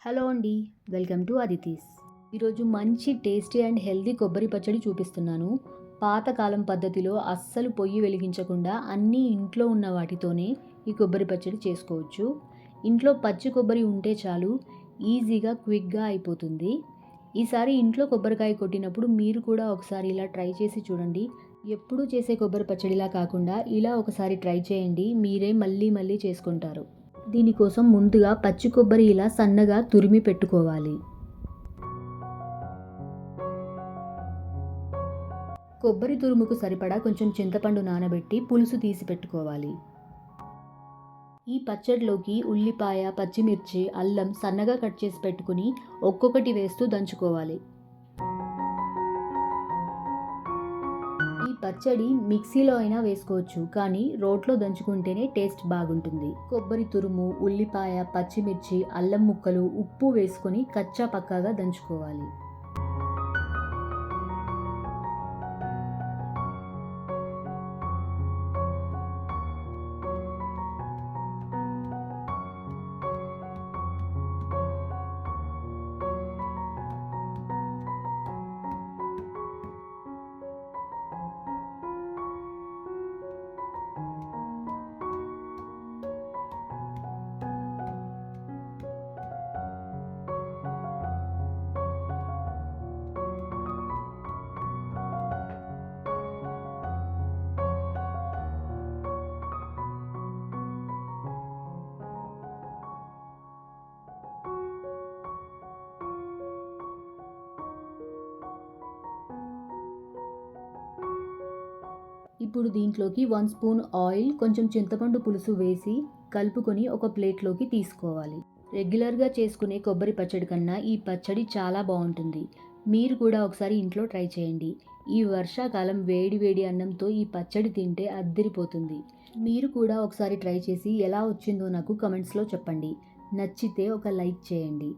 Hello అండి. Welcome to Aditi's. ఈరోజు మంచి టేస్టీ అండ్ హెల్తీ కొబ్బరి పచ్చడి చూపిస్తున్నాను. పాతకాలం పద్ధతిలో అస్సలు పొయ్యి వెలిగించకుండా అన్నీ ఇంట్లో ఉన్న వాటితోనే ఈ కొబ్బరి పచ్చడి చేసుకోవచ్చు. ఇంట్లో పచ్చి కొబ్బరి ఉంటే చాలు, ఈజీగా క్విక్గా అయిపోతుంది. ఈసారి ఇంట్లో కొబ్బరికాయ కొట్టినప్పుడు మీరు కూడా ఒకసారి ఇలా ట్రై చేసి చూడండి. ఎప్పుడూ చేసే కొబ్బరి పచ్చడిలా కాకుండా ఇలా ఒకసారి ట్రై చేయండి, మీరే మళ్ళీ మళ్ళీ చేసుకుంటారు. దీనికోసం ముందుగా పచ్చి కొబ్బరి ఇలా సన్నగా తురిమి పెట్టుకోవాలి. కొబ్బరి తురుముకు సరిపడా కొంచెం చింతపండు నానబెట్టి పులుసు తీసి పెట్టుకోవాలి. ఈ పచ్చడిలోకి ఉల్లిపాయ, పచ్చిమిర్చి, అల్లం సన్నగా కట్ చేసి పెట్టుకుని ఒక్కొక్కటి వేస్తూ దంచుకోవాలి. ఈ పచ్చడి మిక్సీలో అయినా వేసుకోవచ్చు, కానీ రోట్లో దంచుకుంటేనే టేస్ట్ బాగుంటుంది. కొబ్బరి తురుము, ఉల్లిపాయ, పచ్చిమిర్చి, అల్లం ముక్కలు, ఉప్పు వేసుకొని కచ్చా పక్కాగా దంచుకోవాలి. ఇప్పుడు దీంట్లోకి 1 స్పూన్ ఆయిల్, కొంచెం చింతపండు పులుసు వేసి కలుపుకొని ఒక ప్లేట్లోకి తీసుకోవాలి. రెగ్యులర్గా చేసుకునే కొబ్బరి పచ్చడి కన్నా ఈ పచ్చడి చాలా బాగుంటుంది. మీరు కూడా ఒకసారి ఇంట్లో ట్రై చేయండి. ఈ వర్షాకాలం వేడి వేడి అన్నంతో ఈ పచ్చడి తింటే అద్దిరిపోతుంది. మీరు కూడా ఒకసారి ట్రై చేసి ఎలా వచ్చిందో నాకు కమెంట్స్లో చెప్పండి. నచ్చితే ఒక లైక్ చేయండి.